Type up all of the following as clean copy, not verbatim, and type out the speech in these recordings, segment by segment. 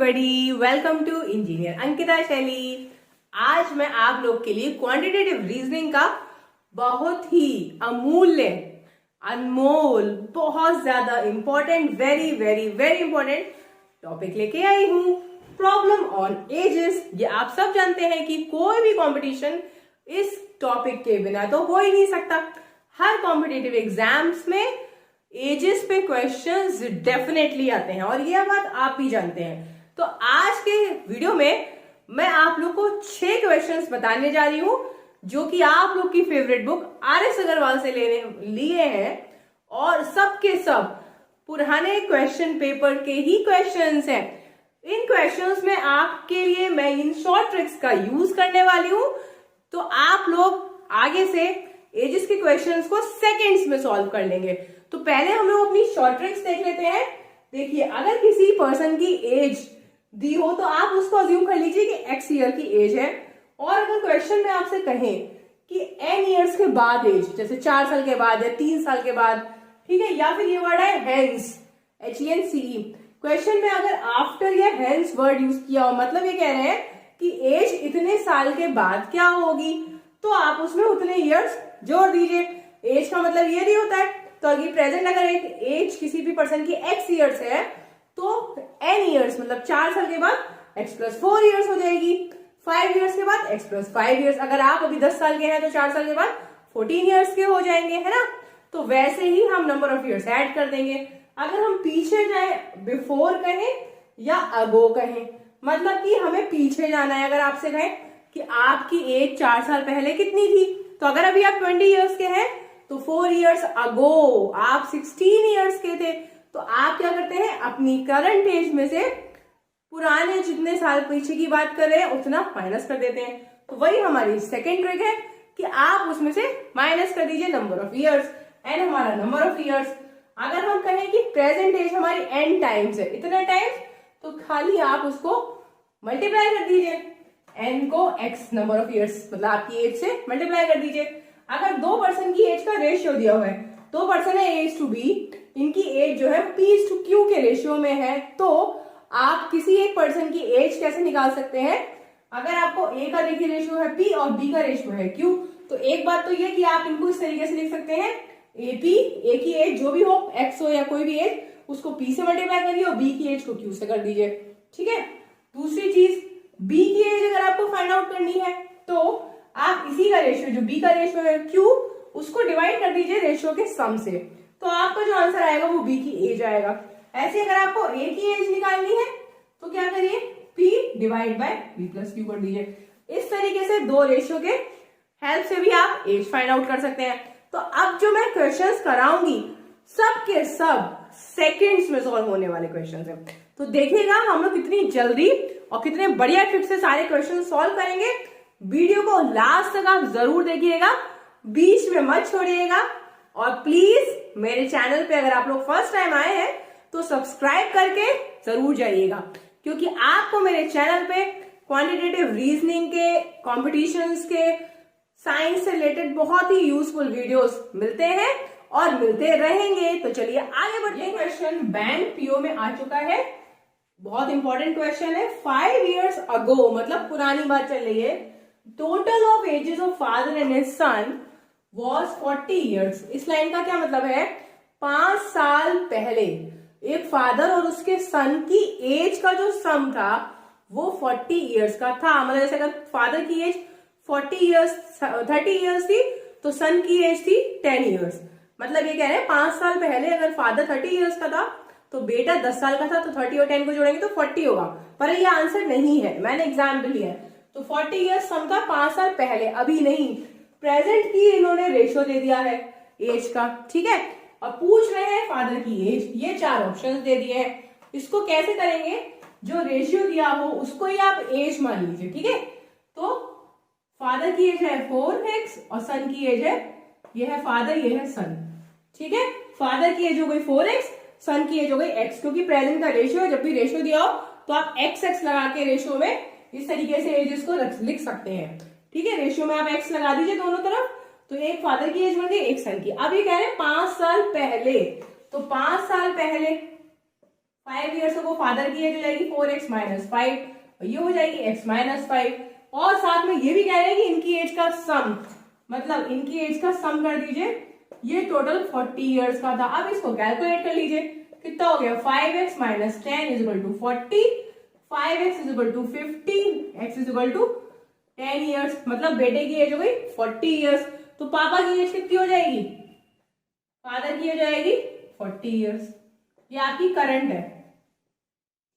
Everybody, welcome to engineer Ankita Shaili. आज मैं आप लोग के लिए क्वांटिटेटिव रीजनिंग का बहुत ही अमूल्य, अनमोल, बहुत ज्यादा important, very very very important topic लेके आई हूं, प्रॉब्लम ऑन एजेस। ये आप सब जानते हैं कि कोई भी कंपटीशन इस टॉपिक के बिना तो हो ही नहीं सकता। हर कॉम्पिटिटिव एग्जाम्स में एजेस पे क्वेश्चंस डेफिनेटली आते हैं और ये बात आप भी जानते हैं। तो आज के वीडियो में मैं आप लोग को 6 क्वेश्चंस बताने जा रही हूं जो कि आप लोग की फेवरेट बुक RS अग्रवाल से लिए हैं और सब के सब पुराने क्वेश्चन पेपर के ही क्वेश्चंस हैं। इन क्वेश्चंस में आपके लिए मैं इन शॉर्ट ट्रिक्स का यूज करने वाली हूं, तो आप लोग आगे से एजेस के क्वेश्चंस को सेकंड्स में सॉल्व कर लेंगे। तो पहले हम लोग अपनी शॉर्ट ट्रिक्स देख लेते हैं। देखिए, अगर किसी पर्सन की एज दी हो तो आप उसको अज्यूम कर लीजिए कि x ईयर की एज है, और अगर क्वेश्चन में आपसे कहें कि n ईयर्स के बाद एज, जैसे 4 साल के बाद या 3 साल के बाद, ठीक है, या फिर ये वर्ड है हेंस, HENCE। क्वेश्चन में अगर आफ्टर या हेंस वर्ड यूज किया हो, मतलब ये कह रहे हैं कि एज इतने साल के बाद क्या होगी, तो आप उसमें उतने ईयर्स जोड़ दीजिए। एज का मतलब ये नहीं होता है, तो अगर प्रेजेंट अगर एक एज किसी भी पर्सन की x ईयर्स है तो n ईयर्स मतलब 4 साल के बाद x + 4 ईयर्स हो जाएगी, 5 ईयर्स के बाद x + 5 ईयर्स। अगर आप अभी 10 साल के हैं तो 4 साल के बाद 14 ईयर्स के हो जाएंगे, है ना। तो वैसे ही हम नंबर ऑफ ईयर्स ऐड कर देंगे। अगर हम पीछे जाए, बिफोर कहें या अगो कहें, मतलब कि हमें पीछे जाना है। अगर आपसे कहें कि आपकी एज 4 साल पहले कितनी थी, तो अगर अभी आप 20 ईयर्स के हैं तो 4 ईयर्स अगो आप 16 ईयर्स के थे। तो आप क्या करते हैं, अपनी करंट एज में से पुराने जितने साल पीछे की बात कर रहे हैं उतना माइनस कर देते हैं। तो वही हमारी सेकेंड ट्रिक है कि आप उसमें से माइनस कर दीजिए नंबर ऑफ ईयर्स, एन हमारा नंबर ऑफ ईयर्स। अगर हम कहें कि प्रेजेंट एज हमारी n टाइम्स है, इतने टाइम्स, तो खाली आप उसको मल्टीप्लाई कर दीजिए, n को x नंबर ऑफ ईयर्स मतलब आपकी एज से मल्टीप्लाई कर दीजिए। अगर 2 पर्सन की एज का रेशियो दिया हुआ है, 2 पर्सन है A/B, इनकी एज जो है P/Q के रेशियो में है, तो आप किसी एक पर्सन की एज कैसे निकाल सकते हैं। अगर आपको A का देखिए रेशियो है P और B का रेशियो है Q, तो एक बात तो ये कि आप इनको इस तरीके से लिख सकते हैं, AP, A की एज जो भी हो, X हो या कोई भी एज, उसको P से मल्टीप्लाई करिए और B की एज को Q से कर दीजिए, ठीक है। दूसरी चीज, B की एज अगर आपको फाइंड आउट करनी है तो आप इसी का रेशियो, जो B का रेशियो है Q, उसको डिवाइड कर दीजिए रेशियो के सम से, तो आपका जो आंसर आएगा वो B की एज आएगा। ऐसे अगर आपको A की एज निकालनी है तो क्या करिए, P / B + Q कर दीजिए। इस तरीके से 2 रेशियो के हेल्प से भी आप एज फाइंड आउट कर सकते हैं। तो अब जो मैं क्वेश्चंस कराऊंगी सब के सब सेकेंड्स में सॉल्व होने वाले क्वेश्चंस हैं। तो देखिएगा हम लोग कितनी जल्दी और कितने बढ़िया ट्रिक से सारे क्वेश्चन सॉल्व करेंगे। वीडियो को लास्ट तक आप जरूर देखिएगा, बीच में मत छोड़िएगा, और प्लीज मेरे चैनल पे अगर आप लोग फर्स्ट टाइम आए हैं तो सब्सक्राइब करके जरूर जाइएगा, क्योंकि आपको मेरे चैनल पे क्वांटिटेटिव रीजनिंग के, कॉम्पिटिशन्स के, साइंस से रिलेटेड बहुत ही यूजफुल वीडियोस मिलते हैं और मिलते रहेंगे। तो चलिए आगे बढ़ते हैं। क्वेश्चन बैंक PO में आ चुका है, बहुत इंपॉर्टेंट क्वेश्चन है। 5 ईयर्स अगो मतलब पुरानी बात चल रही है, total of ages of father and his son was 40 years. इस लाइन का क्या मतलब है, 5 साल पहले एक फादर और उसके सन की एज का जो सम था वो 40 ईयर्स का था। मतलब जैसे अगर फादर की एज 40 ईयर्स 30 ईयर्स थी तो सन की एज थी 10 ईयर्स। मतलब ये कह रहे हैं 5 साल पहले अगर फादर 30 ईयर्स का था तो बेटा 10 साल का था, तो 30 और 10 को जोड़ेंगे तो 40 होगा, पर ये आंसर नहीं है, मैंने एग्जाम्पल लिया है। तो 40 ईयर्स सम का 5 साल पहले, अभी नहीं, प्रेजेंट की इन्होंने रेशियो दे दिया है एज का, ठीक है, और पूछ रहे हैं फादर की एज। ये 4 ऑप्शंस दे दिए हैं। इसको कैसे करेंगे, जो रेशियो दिया हो उसको ही आप एज मान लीजिए, ठीक है। तो फादर की एज है 4x और सन की एज है, ये है फादर, ये है सन, ठीक है। फादर की एज हो गई 4x, सन की एज हो गई x, क्योंकि प्रेजेंट का रेशियो, जब भी रेशियो दिया हो तो आप x लगा के रेशियो में इस तरीके से एजेस को लिख सकते हैं, ठीक है। रेशियो में आप x लगा दीजिए दोनों तरफ, तो एक फादर की एज बन गई, एक सन की। अब ये कह रहे हैं 5 साल पहले, तो 5 साल पहले 5 ईयर्स को फादर की एज हो जाएगी 4x माइनस 5, और ये हो जाएगी x माइनस 5, और साथ में ये भी कह रहे हैं कि इनकी एज का सम, मतलब इनकी एज का सम कर दीजिए, ये टोटल 40 ईयर्स का था। अब इसको कैलकुलेट कर लीजिए, कितना हो गया 5x minus 10 is equal to 40, 5x is equal to 50, x is equal to 10 years, मतलब बेटे की एज हो गई 40 ईयर्स। तो पापा की एज कितनी हो जाएगी, फादर की हो जाएगी 40 ईयर्स। ये आपकी करंट है,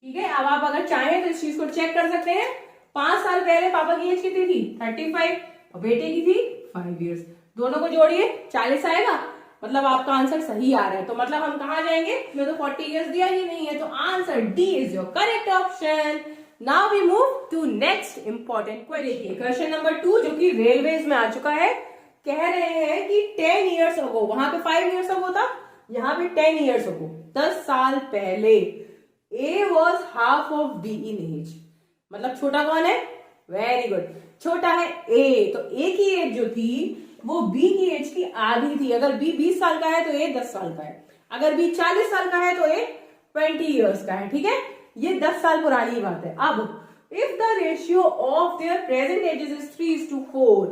ठीक है। अब आप अगर चाहें तो इस चीज को चेक कर सकते हैं। 5 साल पहले पापा की एज कितनी थी 35, और बेटे की थी 5 ईयर्स, दोनों को जोड़िए 40 आएगा, मतलब आपका आंसर सही आ रहा है। तो मतलब हम कहाँ जाएंगे, मैं तो 40 ईयर्स दिया ही नहीं है, तो answer D is your correct option. Now we move to next important question. Question number 2 जो कि रेलवेज में आ चुका है, कह रहे हैं कि 10 ईयर्स अगो, वहां पे 5 ईयर्स अगो था, यहाँ पे 10 ईयर्स अगो, 10 साल पहले A was half of B in age, मतलब छोटा कौन है, वेरी गुड, छोटा है ए, तो ए की एज जो थी वो बी की एज की आधी थी। अगर बी 20 साल का है तो ए 10 साल का है, अगर बी 40 साल का है तो ए 20 ईयर्स का है, ठीक है। ये 10 साल पुरानी बात है। अब if the ratio of there present ages is 3:4,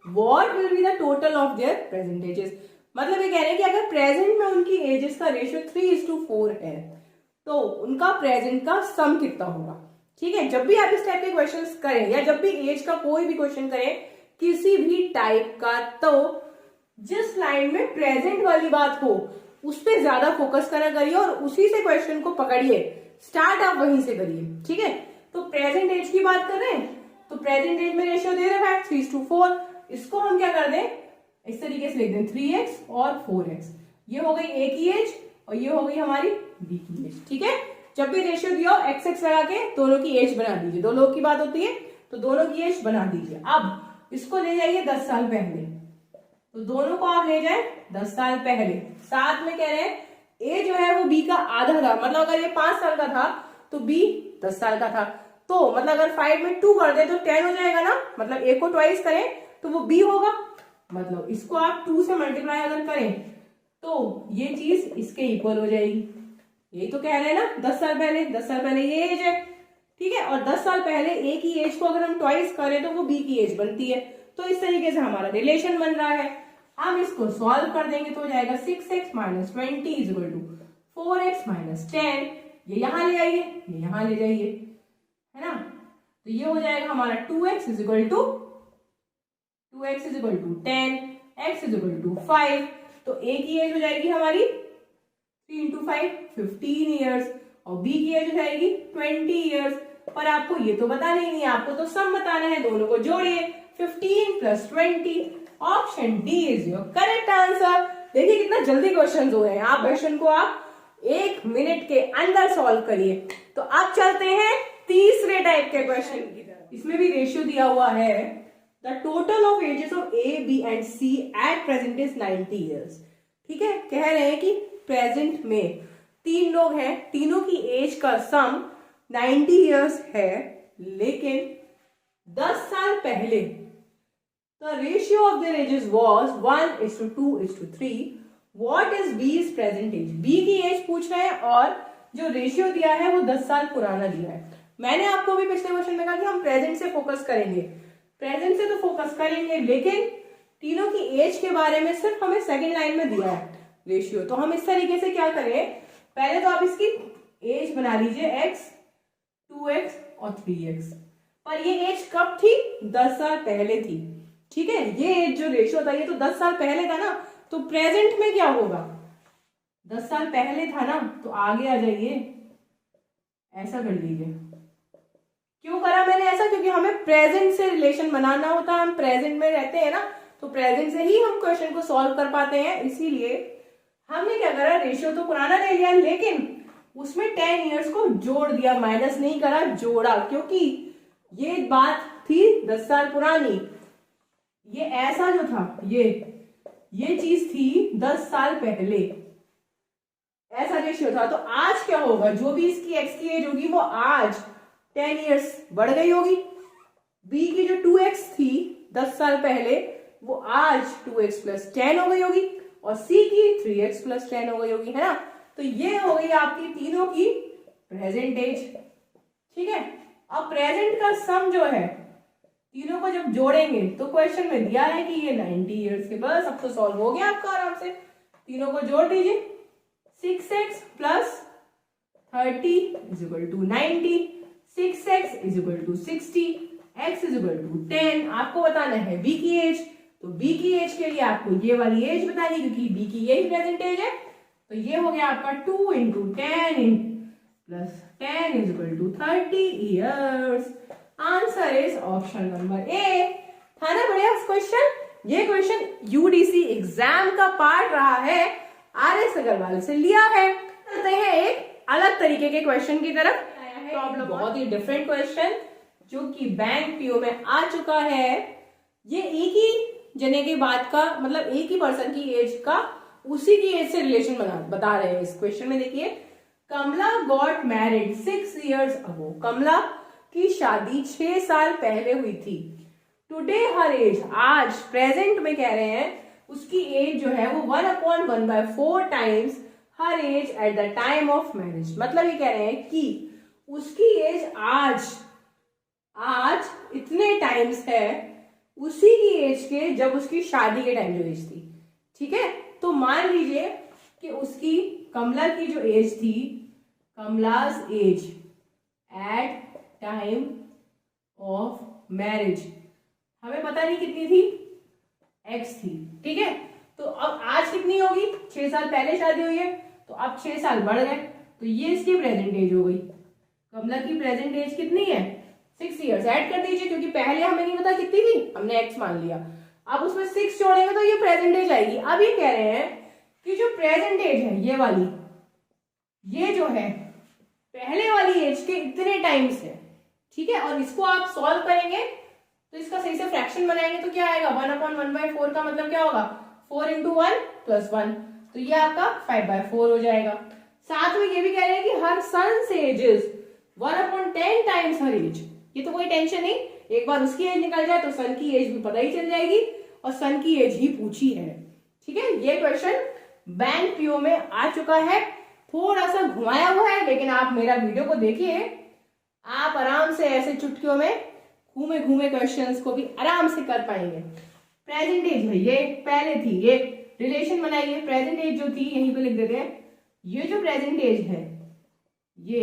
what will be the total of their present ages, मतलब ये कह रहे हैं कि अगर प्रेजेंट में उनकी एजेस का रेशियो 3:4 है तो उनका प्रेजेंट का सम कितना होगा, ठीक है। जब भी आप इस टाइप के क्वेश्चंस करें या जब भी एज का कोई भी क्वेश्चन करें किसी भी टाइप का, तो जिस लाइन में प्रेजेंट वाली बात हो उस पर ज्यादा फोकस करा करिए और उसी से क्वेश्चन को पकड़िए, स्टार्ट आप वहीं से करिए, ठीक है। तो प्रेजेंट एज की बात कर रहे हैं, तो प्रेजेंट एज में रेशियो दे रखा है 3:4, इसको हम क्या कर दें, इस तरीके से लिख दें 3x और 4x, ये हो गई ए की एज और ये हो गई हमारी बी की एज, ठीक है। जब भी रेशियो दिया हो x लगा के दोनों की एज बना दीजिए, दो लोग की बात होती है तो दोनों की एज बना दीजिए। अब इसको ले जाइए 10 साल पहले, तो दोनों को आप ले जाए 10 साल पहले, साथ में कह रहे हैं ए जो है वो बी का आधा था, मतलब अगर ये 5 साल का था तो बी 10 साल का था, तो मतलब अगर 5 में 2 कर दे तो 10 हो जाएगा ना, मतलब ए को ट्वाइस करें तो वो बी होगा, मतलब इसको आप 2 से मल्टीप्लाई अगर करें तो ये चीज इसके इक्वल हो जाएगी। यही तो कह रहे हैं ना, 10 साल पहले, 10 साल पहले ये एज है, ठीक है, और 10 साल पहले ए की एज को अगर हम ट्वाइस करें तो वो बी की एज बनती है, तो इस तरीके से हमारा रिलेशन बन रहा है। हम इसको सॉल्व कर देंगे तो हो जाएगा 6x minus 20 is equal to 4x minus 10, ये यहां ले आइए, ये यहां ले जाइए, है ना, तो ये हो जाएगा हमारा 2x is equal to 10, x is equal to 5, तो a की एज हो जाएगी हमारी 3 into 5 15 ईयर्स और b की एज हो जाएगी 20 ईयर्स। पर आपको ये तो बताना ही नहीं है, आपको तो सम बताना है, दोनों को जोड़िए 15 plus 20, option D is your correct answer. देखिए कितना जल्दी क्वेश्चन हो रहे हैं, आप क्वेश्चन को आप 1 मिनट के अंदर सॉल्व करिए। तो अब चलते हैं तीसरे टाइप के क्वेश्चन की तरफ। इसमें भी रेशियो दिया हुआ है, the total of ages of A B and C at present is 90 years, ठीक है। कह रहे हैं कि प्रेजेंट में 3 लोग हैं, तीनों की एज का सम 90 ईयर्स है, लेकिन 10 साल पहले the ratio of their ages was 1:2:3, what is B's present age, B की एज पूछ रहे हैं और जो रेशियो दिया है वो 10 साल पुराना दिया है। मैंने आपको भी पिछले क्वेश्चन में कहा कि हम प्रेजेंट से फोकस करेंगे, प्रेजेंट से तो फोकस करेंगे, लेकिन तीनों की एज के बारे में सिर्फ हमें सेकंड लाइन में दिया है रेशियो, तो हम इस तरीके से क्या करें, पहले तो आप इसकी एज बना लीजिए x, 2x और 3x, पर ये एज कब थी, 10 साल पहले थी, ठीक है। ये एज जो रेशियो था ये तो 10 साल पहले था ना, तो प्रेजेंट में क्या होगा, 10 साल पहले था ना, तो आगे आ जाइए, ऐसा कर लीजिए। क्यों करा मैंने ऐसा, क्योंकि हमें प्रेजेंट से रिलेशन बनाना होता है, हम प्रेजेंट में रहते हैं ना, तो प्रेजेंट से ही हम क्वेश्चन को सॉल्व कर पाते हैं, इसीलिए हमने क्या करा, रेशियो तो पुराना ले लिया लेकिन उसमें 10 ईयर्स को जोड़ दिया, माइनस नहीं करा, जोड़ा, क्योंकि ये बात थी 10 साल पुरानी, ये ऐसा जो था ये चीज थी 10 साल पहले, ऐसा रेशियो था। तो आज क्या होगा, जो भी इसकी एक्स की एज होगी वो आज 10 ईयर्स बढ़ गई होगी, बी की जो 2x थी 10 साल पहले वो आज 2x प्लस 10 हो गई होगी, और सी की 3x प्लस 10 हो गई होगी, है ना। तो ये हो गई आपकी तीनों की प्रेजेंट एज। ठीक है, अब प्रेजेंट का सम जो है तीनों को जब जोड़ेंगे तो क्वेश्चन में दिया है कि ये 90 ईयर्स के। बस अब तो सॉल्व हो गया आपका आराम से। तीनों को जोड़ दीजिए, 6x plus 30 is equal to 90, 6x is equal to 60, x is equal to 10। आपको बताना है b की एज, तो b की एज के लिए आपको ये वाली एज बतानी, क्योंकि b की यही प्रेजेंट एज है। तो ये हो गया आपका 2 into 10 plus 10 is equal to 30 years. Answer is option number A. था ना बढ़िया क्वेश्चन। ये क्वेश्चन यूडीसी एग्जाम का पार्ट रहा है, RS अग्रवाल से लिया है। चलते हैं एक अलग तरीके के क्वेश्चन की तरफ। प्रॉब्लम बहुत ही डिफरेंट क्वेश्चन जो कि बैंक पीओ में आ चुका है। ये एक ही जने के बाद का, मतलब एक ही पर्सन की एज का, उसी की एज से रिलेशन बता रहे हैं इस क्वेश्चन में। देखिए, कमला गॉट मैरिड 6 years ago। कमला की शादी 6 साल पहले हुई थी। टुडे हर एज, आज प्रेजेंट में कह रहे हैं उसकी एज जो है वो 1/1/4 times her age at the time of marriage. मतलब ये कह रहे हैं कि उसकी एज आज इतने टाइम्स है उसी की एज के जब उसकी शादी के टाइम जो एज थी। ठीक है, तो मान लीजिए कि उसकी कमला की जो एज थी, Kamala's age at time of marriage, हमें पता नहीं कितनी थी, x थी। ठीक है, तो अब आज कितनी होगी, 6 साल पहले शादी हुई है तो अब 6 साल बढ़ गए, तो ये इसकी प्रेजेंट एज हो गई। कमला की प्रेजेंट एज कितनी है, 6 years। ऐड कर दीजिए, क्योंकि पहले हमें नहीं पता कितनी थी, हमने x मान लिया। अब उसमें 6 जोड़ेंगे तो ये प्रेजेंट एज आएगी। अब ये कह रहे हैं कि जो प्रेजेंट एज है ये वाली, ये जो है पहले वाली एज के इतने टाइम्स है। ठीक है, और इसको आप सॉल्व करेंगे तो इसका सही से फ्रैक्शन बनाएंगे तो क्या आएगा, 1/1/4 का मतलब क्या होगा, 4 into 1 + 1, तो ये आपका 5/4 हो जाएगा। साथ में ये भी कह रहे हैं कि her son's age is 1/10 times her age. ये तो कोई टेंशन नहीं, एक बार उसकी एज निकल जाए तो सन की एज भी पता ही चल जाएगी, और सन की एज ही पूछी है। ठीक है, ये क्वेश्चन बैंक पीओ में आ चुका है। थोड़ा सा घुमाया हुआ है, लेकिन आप मेरा वीडियो को देखिए, आप आराम से ऐसे चुटकियों में घूमे घूमे क्वेश्चंस को भी आराम से कर पाएंगे। प्रेजेंट एज है, ये पहले थी, ये रिलेशन बनाइए। प्रेजेंट एज जो थी यहीं पे लिख देते हैं, ये जो प्रेजेंट एज है ये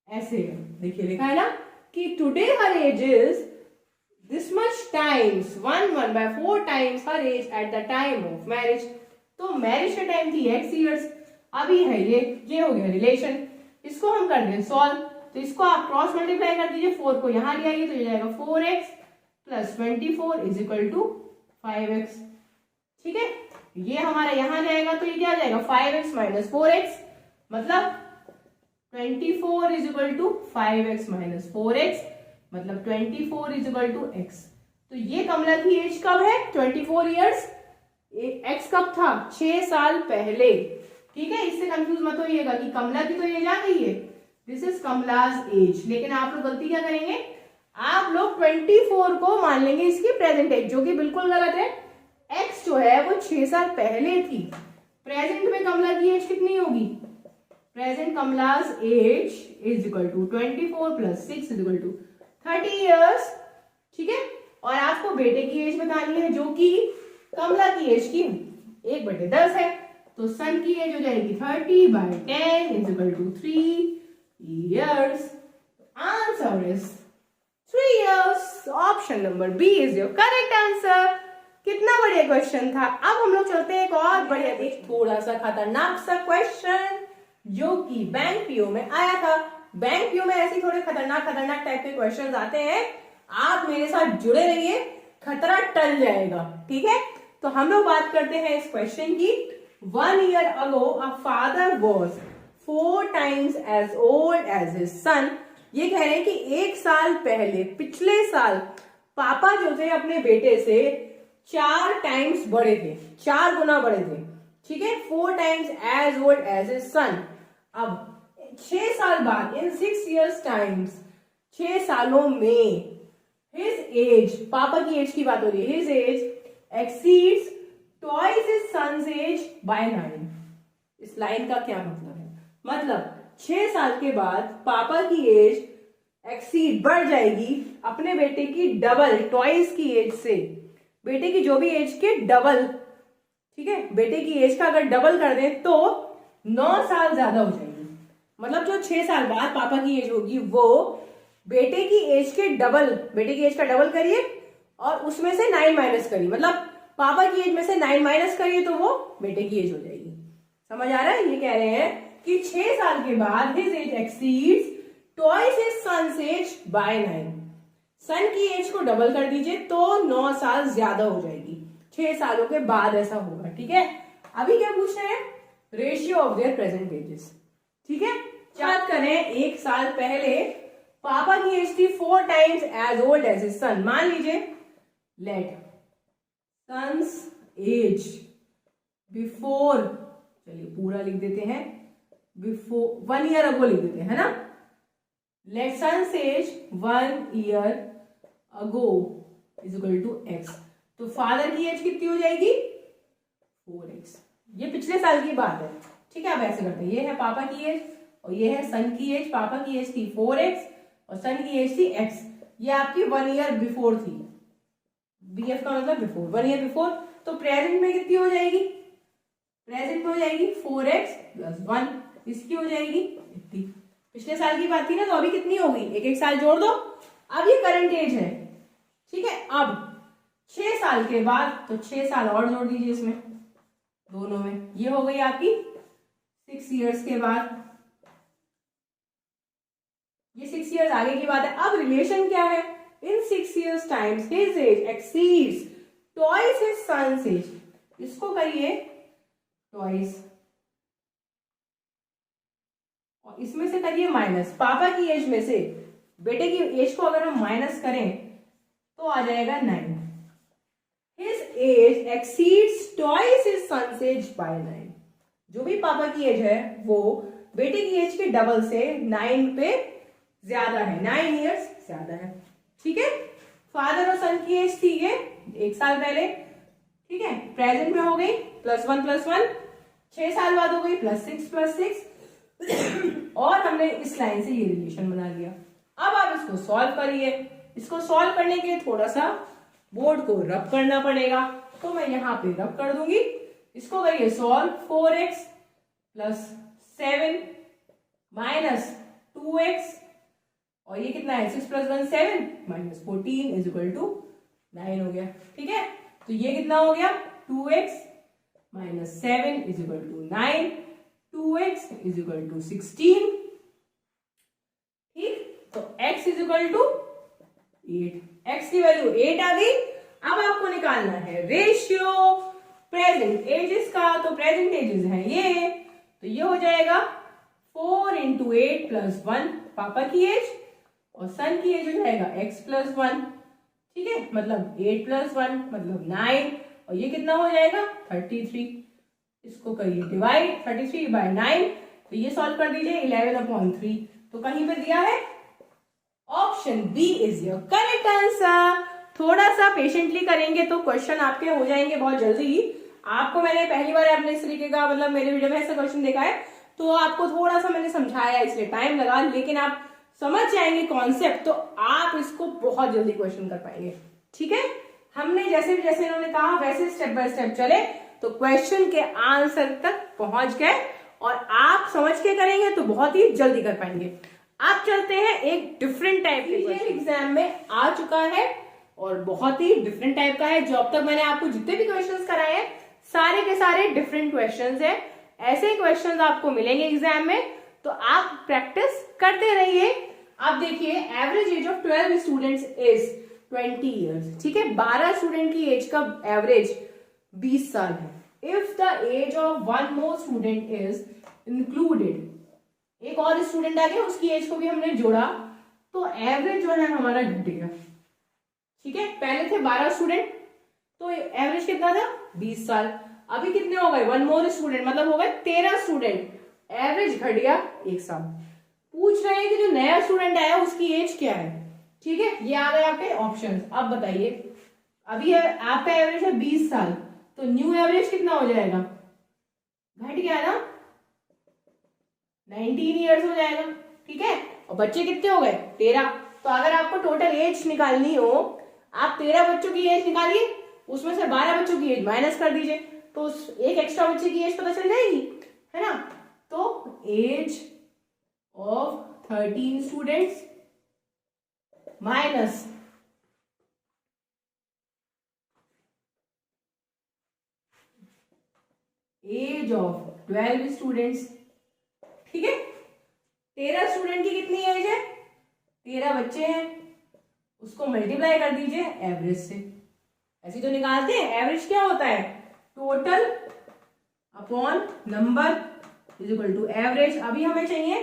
ऐसे देखिए लिखा है ना कि today her age is this much times 1/4 times her age at the time of marriage. तो मैरिज का टाइम थी x years, अभी है ये हो गया रिलेशन। इसको हम कर दें सॉल्व, तो इसको आप क्रॉस मल्टीप्लाई कर दीजिए, 4 को यहां ले आइए तो ये जाएगा 4x + 24 is equal to 5x। ठीक है, ये हमारा यहां जाएगा तो ये क्या जाएगा, 5x - 4x, मतलब 24 is equal to 5x - 4x, मतलब 24 इज इक्वल टू x। तो ये कमला की एज कब है, 24 years। x कब था, 6 साल पहले। ठीक है, इससे कंफ्यूज मत होइएगा कि कमला की तो एज आ गई है, दिस इज कमलाज एज। लेकिन आप लोग गलती क्या करेंगे, आप लोग 24 को मान लेंगे इसकी प्रेजेंट एज, जो कि बिल्कुल गलत है। x जो है वो 6 साल पहले थी। प्रेजेंट में कमला की एज कितनी होगी, present Kamala's age is equal to 24 + 6 is equal to 30 years। ठीक है, और आपको बेटे की एज बतानी है जो कि कमला की एज की 1/10 है, तो सन की एज हो जाएगी 30/10 is equal to 3 years। Answer is 3 years। Option number B is your correct answer. कितना बढ़िया क्वेश्चन था। अब हम लोग चलते हैं एक और बढ़िया, एक थोड़ा सा खतरनाक सा क्वेश्चन जो कि बैंक पीओ में आया था। बैंक पीओ में ऐसे थोड़े खतरनाक टाइप के क्वेश्चन आते हैं, आप मेरे साथ जुड़े रहिए, खतरा टल जाएगा। ठीक है, तो हम लोग बात करते हैं इस क्वेश्चन की। 1 year ago a father was 4 times as old as his son। ये कह रहे हैं कि 1 साल पहले, पिछले साल पापा जो थे अपने बेटे से 4 टाइम्स बड़े थे, 4 गुना बड़े थे। ठीक है, 4 times as old as his son। अब 6 साल बाद, इन 6 years टाइम्स, 6 सालों में his age, पापा की एज की बात हो रही है, his age exceeds twice his son's age by 9। इस लाइन का क्या मतलब है, मतलब 6 साल के बाद पापा की एज एक्सीड बढ़ जाएगी अपने बेटे की डबल ट्वाइस की एज से, बेटे की जो भी एज के डबल, ठीक है, बेटे की एज का अगर डबल कर दें तो 9 साल ज्यादा हो जाएगी। मतलब जो 6 साल बाद पापा की एज होगी वो बेटे की एज के डबल, बेटे की एज का डबल करिए और उसमें से 9 माइनस करिए, मतलब पापा की एज में से 9 माइनस करिए तो वो बेटे की एज हो जाएगी। समझ आ रहा है? ये कह रहे हैं कि 6 साल के बाद his age exceeds twice his son's age by 9। Son की एज को डबल कर दीजिए तो 9 साल ज्यादा हो जाएगी, 6 सालों के बाद ऐसा होगा। ठीक है, अभी क्या पूछ रहे हैं? Ratio of there present ages. ठीक है, बात करें 1 साल पहले पापा की एज थी 4 times as old as his son. मान लीजिए लेट सन्स एज बिफोर, चलिए पूरा लिख देते हैं, बिफोर 1 ईयर अगो लिख देते हैं, है ना। Let son's age 1 year ago is equal to x. तो फादर की एज कितनी हो जाएगी? 4x। ये पिछले साल की बात है। ठीक है, अब ऐसे करते हैं, ये है पापा की एज और ये है सन की एज। पापा की एज थी 4x और सन की एज थी x। ये आपकी 1 ईयर बिफोर थी, BF का मतलब बिफोर, 1 ईयर बिफोर। तो प्रेजेंट में कितनी हो जाएगी? प्रेजेंट में हो जाएगी 4x प्लस 1, इसकी हो जाएगी इतनी। पिछले साल की बात थी ना, तो अभी कितनी होगी? एक साल जोड़ दो। अब ये करंट एज है। ठीक है, अब 6 साल के बाद तो 6 साल और जोड़ दीजिए इसमें, दोनों में। ये हो गई आपकी 6 इयर्स के बाद, ये 6 इयर्स आगे की बात है। अब रिलेशन क्या है? In 6 years times his age exceeds twice his son's age. इसको करिए ट्वाइस और इसमें से करिए माइनस। पापा की एज में से बेटे की एज को अगर हम माइनस करें तो आ जाएगा 9। His age exceeds twice his son's age by 9। जो भी पापा की एज है वो बेटे की एज के डबल से 9 पे ज्यादा है, 9 इयर्स ज्यादा है। ठीक है, फादर और सन की एज थी ये 1 साल पहले। ठीक है, प्रेजेंट में हो गई +1 + 1, 6 साल बाद हो गई +6 + 6 और हमने इस लाइन से ये रिलेशन बना लिया। अब आप इसको सॉल्व करिए। इसको सॉल्व करने के लिए थोड़ा सा बोर्ड को रब करना पड़ेगा, तो मैं यहाँ पे रब कर दूंगी। इसको करिए सॉल्व। 4x + 7 माइनस 2x और ये कितना है? 6 + 1 7 माइनस 14 इज इक्वल टू 9 हो गया। ठीक है, तो ये कितना हो गया? 2x minus 7 is equal to 9, 2x is equal to 16। ठीक, तो x is equal to 8। x की वैल्यू 8 आ गई। अब आपको निकालना है रेशियो प्रेजेंट एजेस का। तो प्रेजेंट एजेस है ये, तो ये हो जाएगा 4 × 8 + 1 पापा की एज और सन की एज हो जाएगा x + 1। ठीक है, मतलब 8 + 1 मतलब 9 और ये कितना हो जाएगा? 33। इसको करिए डिवाइड 33/9, तो ये सॉल्व कर दीजिए 11/3। तो कहीं पे दिया है option B is your correct answer. थोड़ा सा पेशेंटली करेंगे तो क्वेश्चन आपके हो जाएंगे बहुत जल्दी ही। आपको मैंने पहली बार अपने इस तरीके का मतलब मेरे वीडियो में ऐसा क्वेश्चन देखा है, तो आपको थोड़ा सा मैंने समझाया इसलिए टाइम लगा, लेकिन आप समझ जाएंगे कॉन्सेप्ट तो आप इसको बहुत जल्दी क्वेश्चन कर पाएंगे। ठीक है, हमने जैसे इन्होंने कहा वैसे स्टेप बाय स्टेप चले तो क्वेश्चन के आंसर तक पहुंच गए और आप समझ के करेंगे तो बहुत ही जल्दी कर पाएंगे। आप चलते हैं एक डिफरेंट टाइप के एग्जाम में आ चुका है और बहुत ही डिफरेंट टाइप का है। जो अब तक मैंने आपको जितने भी क्वेश्चंस कराए हैं सारे के सारे डिफरेंट क्वेश्चंस हैं। ऐसे क्वेश्चंस आपको मिलेंगे एग्जाम में, तो आप प्रैक्टिस करते रहिए। आप देखिए average age of 12 students is 20 years. ठीक है, 12 स्टूडेंट की एज का एवरेज 20 साल है। If the age of 1 more student is included, एक और स्टूडेंट आ गया उसकी एज को भी हमने जोड़ा तो एवरेज जो है हमारा घटेगा। ठीक है, पहले थे 12 स्टूडेंट तो एवरेज कितना था? 20 साल। अभी कितने हो गए? 1 मोर स्टूडेंट मतलब हो गए 13 स्टूडेंट, एवरेज घट गया 1 साल। पूछ रहे हैं कि जो नया स्टूडेंट आया उसकी एज क्या है। ठीक है, ये आ गए आपके ऑप्शंस। अब बताइए, अभी आपका एवरेज है 20 साल तो न्यू एवरेज कितना हो जाएगा? घट गया ना, 19 ईयर्स हो जाएगा, ठीक है। और बच्चे कितने हो गए? 13। तो अगर आपको टोटल एज निकालनी हो, आप 13 बच्चों की एज निकालिए, उसमें से 12 बच्चों की एज माइनस कर दीजिए, तो एक एक्स्ट्रा बच्चे की एज पता चल जाएगी, है ना। तो age of 13 students minus age of 12 students, ठीक है। 13 स्टूडेंट की कितनी एज है? 13 बच्चे हैं, उसको मल्टीप्लाई कर दीजिए एवरेज से। ऐसे तो निकालते हैं, एवरेज क्या होता है? Total upon number is equal to average. अभी हमें चाहिए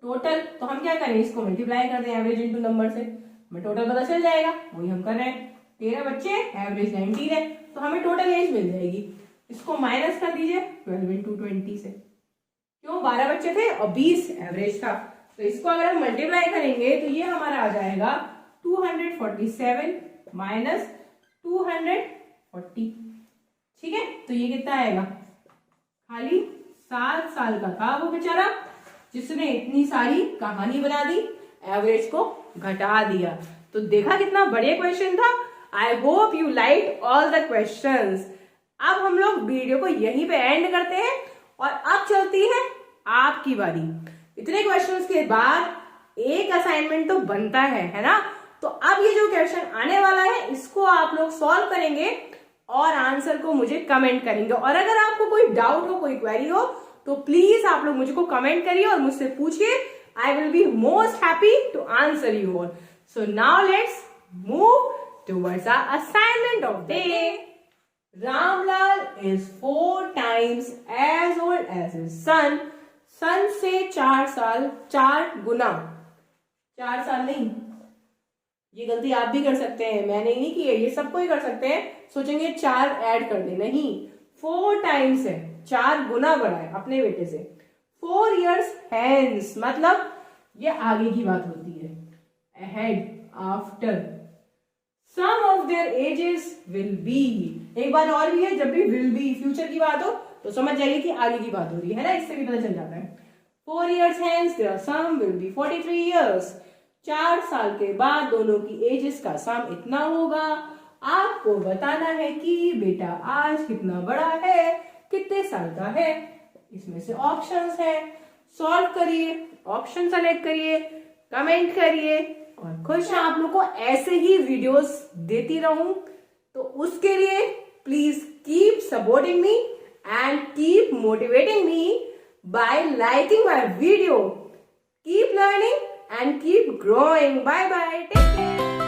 टोटल, तो हम क्या करें, इसको मल्टीप्लाई कर दें एवरेज इंटू नंबर से, हमें टोटल पता चल जाएगा, वही हम कर रहे हैं। 13 बच्चे, एवरेज 19 है, तो हमें टोटल एज मिल जाएगी। इसको माइनस कर दीजिए 12 इंटू 20 से, क्यों? 12 बच्चे थे और 20 एवरेज था, तो इसको अगर हम मल्टीप्लाई करेंगे तो ये हमारा आ जाएगा 247 माइनस 240, ठीक है। तो ये कितना आएगा? खाली 7 साल का था वो बेचारा, जिसने इतनी सारी कहानी बना दी, एवरेज को घटा दिया। तो देखा कितना बढ़िया क्वेश्चन था। I hope you like all the questions. अब हम लोग वीडियो को यहीं पे एंड करते हैं और अब चलती है आपकी बारी। इतने क्वेश्चंस के बाद एक असाइनमेंट तो बनता है ना। तो अब ये जो क्वेश्चन आने वाला है, इसको आप लोग सॉल्व करेंगे और आंसर को मुझे कमेंट करेंगे। और अगर आपको कोई डाउट हो, कोई क्वेरी हो, तो प्लीज आप लोग मुझको कमेंट करिए और मुझसे पूछिए। I will be most happy to answer you all. So now let's move towards our assignment of the day. Ramlal is 4 times as old as his son. Son से 4 साल, 4 गुना, 4 साल नहीं, ये गलती आप भी कर सकते हैं, मैंने ही नहीं की है, ये सबको ही कर सकते हैं। सोचेंगे 4 ऐड कर दे, नहीं, 4 टाइम्स है, 4 गुना बड़ा है अपने बेटे से। 4 years hence, मतलब ये आगे की बात होती है, ahead, after, some of their ages will be। एक बात और भी है, जब भी will be फ्यूचर की बात हो तो समझ जाइए कि आगे की बात हो रही है ना, इससे भी पता चल जाता है। 4 years hence their sum will be 43 years। 4 साल के बाद दोनों की एजेस का सम इतना होगा। आपको बताना है कि बेटा आज कितना बड़ा है, कितने साल का है। इसमें से ऑप्शंस है, सॉल्व करिए, ऑप्शन सेलेक्ट करिए, कमेंट करिए और खुश आप लोग को ऐसे ही वीडियोस देती रहूं। तो उसके लिए please keep supporting me and keep motivating me by liking my video. Keep learning and keep growing. Bye bye. Take care.